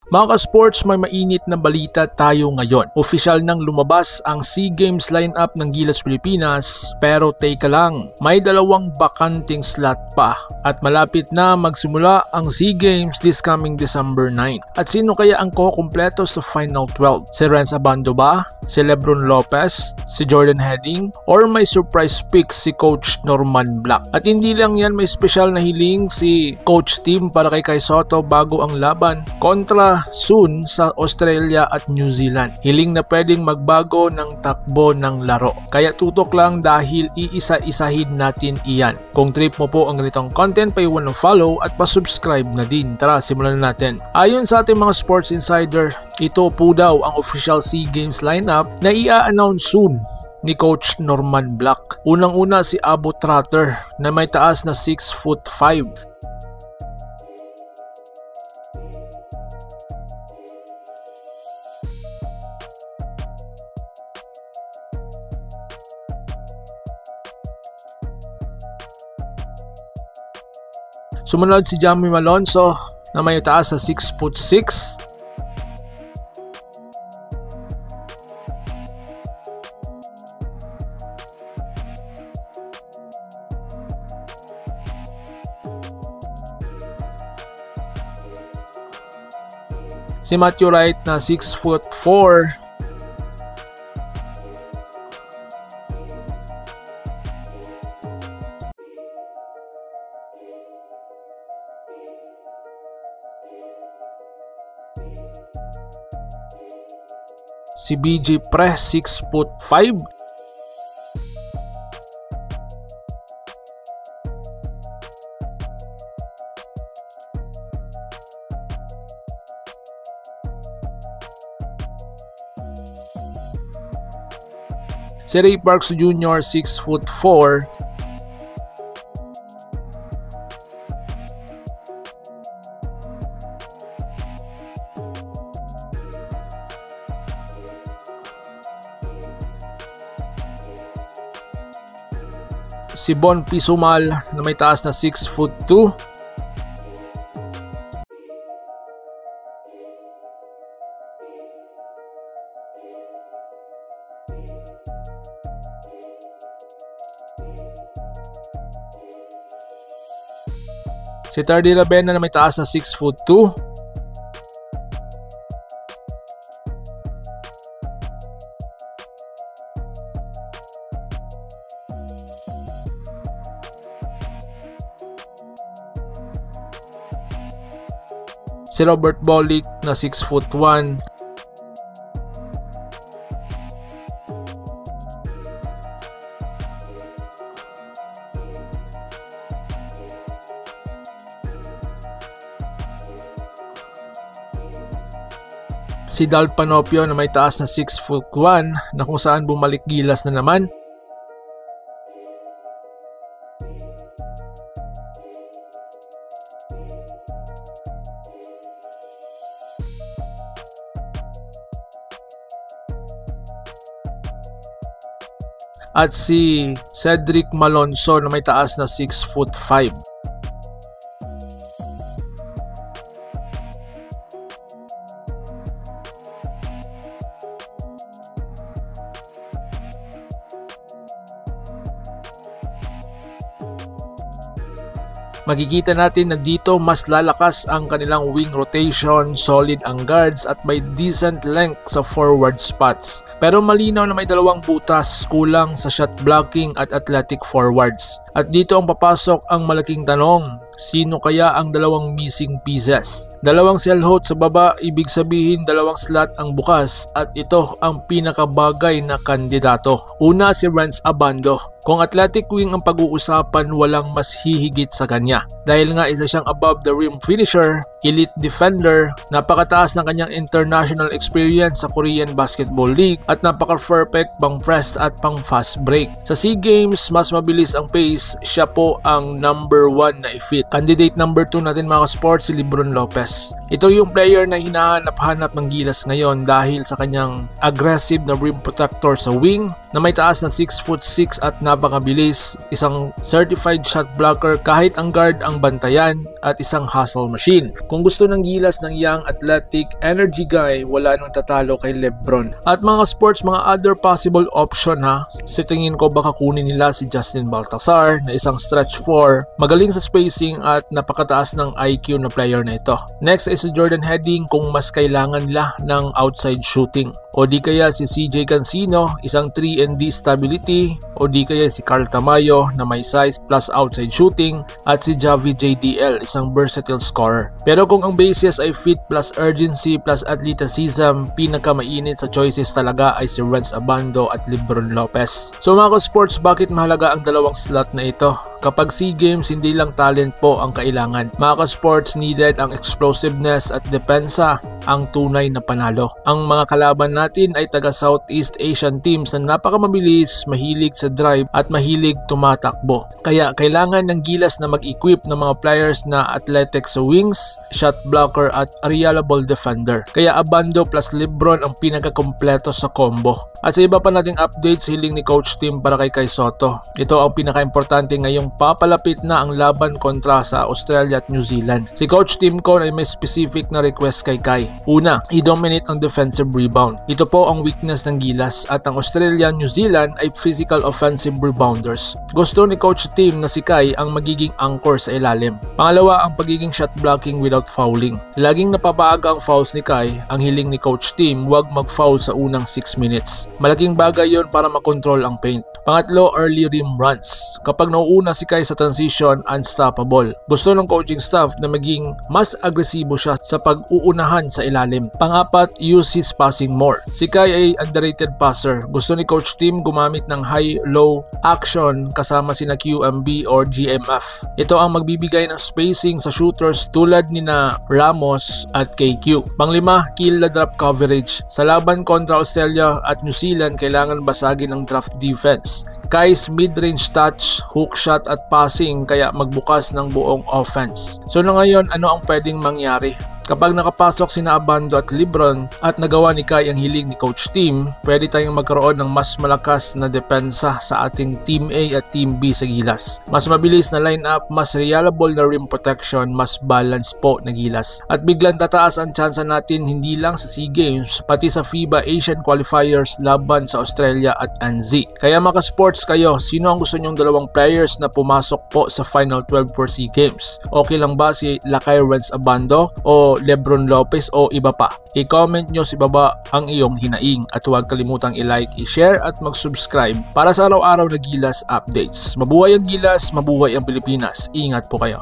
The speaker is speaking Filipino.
Mga ka-sports, may mainit na balita tayo ngayon. Opisyal nang lumabas ang SEA Games lineup ng Gilas Pilipinas, pero teka lang, may dalawang bakanting slot pa at malapit na magsimula ang SEA Games this coming December 9. At sino kaya ang kukumpleto sa Final 12? Si Renz Abando ba? Si Lebron Lopez? Si Jordan Heading? Or may surprise pick si Coach Norman Black? At hindi lang yan, may special na hiling si Coach Tim para kay Kai Sotto bago ang laban kontra soon sa Australia at New Zealand. Hiling na pwedeng magbago ng takbo ng laro. Kaya tutok lang dahil iisa-isahin natin iyan. Kung trip mo po ang ganitong content, pa-iwan ng follow at pa-subscribe na din. Tara, simulan na natin. Ayon sa ating mga sports insider, ito po daw ang official SEA Games lineup na i-announce soon ni Coach Norman Black. Unang-una si Abo Trotter na may taas na 6'5". Sumunod si Jamie Malonzo na may taas sa 6'6". Si Matthew Wright na 6'4". Si BJ Press 6'5". Si Ray Parks Jr. 6'4". Si Bon Pisumal na may taas na 6'2". Si Tardy Ravena na may taas na 6'2". Si Robert Bolick na 6'1". Si Dal Panopio na may taas na 6'1" na kung saan bumalik Gilas na naman. At si Cedric Malonzo na may taas na 6'5". Makikita natin na dito mas lalakas ang kanilang wing rotation, solid ang guards at may decent length sa forward spots. Pero malinaw na may dalawang butas, kulang sa shot blocking at athletic forwards. At dito ang papasok ang malaking tanong, sino kaya ang dalawang missing pieces? Dalawang cellhote sa baba, ibig sabihin dalawang slot ang bukas at ito ang pinakabagay na kandidato. Una si Renz Abando. Kung athletic wing ang pag-uusapan, walang mas hihigit sa kanya. Dahil nga isa siyang above the rim finisher, elite defender, napakataas ng kanyang international experience sa Korean Basketball League at napaka-perfect pang press at pang fast break. Sa SEA Games, mas mabilis ang pace, siya po ang number 1 na i-fit. Candidate number 2 natin mga sports, si Lebron Lopez. Ito yung player na hinahanap-hanap ng Gilas ngayon dahil sa kanyang aggressive na rim protector sa wing na may taas na 6'6" at napakabilis, isang certified shot blocker kahit ang guard ang bantayan at isang hustle machine. Kung gusto ng Gilas ng young, athletic, energy guy, wala nang tatalo kay Lebron. At mga sports, mga other possible option ha, sa tingin ko baka kunin nila si Justin Baltazar na isang stretch 4, magaling sa spacing at napakataas ng IQ na player na ito. Next is si Jordan Heading kung mas kailangan nila ng outside shooting. O di kaya si CJ Cancino, isang 3-and-D stability. O di kaya si Carl Tamayo na may size plus outside shooting. At si Javi JDL, isang versatile scorer. Pero kung ang basis ay fit plus urgency plus athleticism, pinakamainit sa choices talaga ay si Renz Abando at Lebron Lopez. So mga sports, bakit mahalaga ang dalawang slot na ito? Kapag SEA Games, hindi lang talent po ang kailangan. Mga sports, needed ang explosiveness at depensa ang tunay na panalo. Ang mga kalaban natin ay taga Southeast Asian teams na napakamabilis, mahilig sa drive at mahilig tumatakbo. Kaya kailangan ng Gilas na mag-equip ng mga players na athletic sa wings, shot blocker at reliable defender. Kaya Abando plus Lebron ang pinakakompleto sa combo. At sa iba pa nating updates, hiling ni Coach Tim para kay Kai Sotto. Ito ang pinaka-importante ngayong papalapit na ang laban kontra sa Australia at New Zealand. Si Coach Tim Con ay may specific na request kay Kai. Una, i-dominate ang defensive rebound. Ito po ang weakness ng Gilas at ang Australia New Zealand ay physical offensive rebounders. Gusto ni Coach Tim na si Kai ang magiging anchor sa ilalim. Pangalawa, ang pagiging shot blocking without fouling. Laging napapaaga ang fouls ni Kai. Ang hiling ni Coach Tim, huwag mag-foul sa unang 6 minutes. Malaking bagay yon para makontrol ang paint. Pangatlo, early rim runs. Kapag nauuna si Kai sa transition, unstoppable. Gusto ng coaching staff na maging mas agresibo siya sa pag-uunahan sa ilalim. Pangapat, use his passing more. Si Kai ay underrated passer. Gusto ni Coach Tim gumamit ng high-low action kasama sina QMB or GMF. Ito ang magbibigay ng spacing sa shooters tulad ni na Ramos at KQ. Panglima, kill the drop coverage. Sa laban kontra Australia at New Zealand, kailangan basagin ang draft defense. Kai's mid-range touch, hook shot at passing kaya magbukas ng buong offense. So na ngayon, ano ang pwedeng mangyari? Kapag nakapasok sina Abando at Lebron at nagawa ni Kai ang hiling ni Coach Tim, pwede tayong magkaroon ng mas malakas na depensa sa ating Team A at Team B sa Gilas. Mas mabilis na lineup, mas reliable na rim protection, mas balance po na Gilas. At biglang tataas ang tsansa natin hindi lang sa SEA Games, pati sa FIBA Asian Qualifiers laban sa Australia at ANZ. Kaya mga sports kayo, sino ang gusto nyong dalawang players na pumasok po sa Final 12 for SEA Games? Okay lang ba si Lakay Renz Abando o Lebron Lopez o iba pa? I-comment nyo sa baba ang iyong hinaing at huwag kalimutang i-like, i-share at mag-subscribe para sa araw-araw na Gilas updates. Mabuhay ang Gilas, mabuhay ang Pilipinas. Ingat po kayo.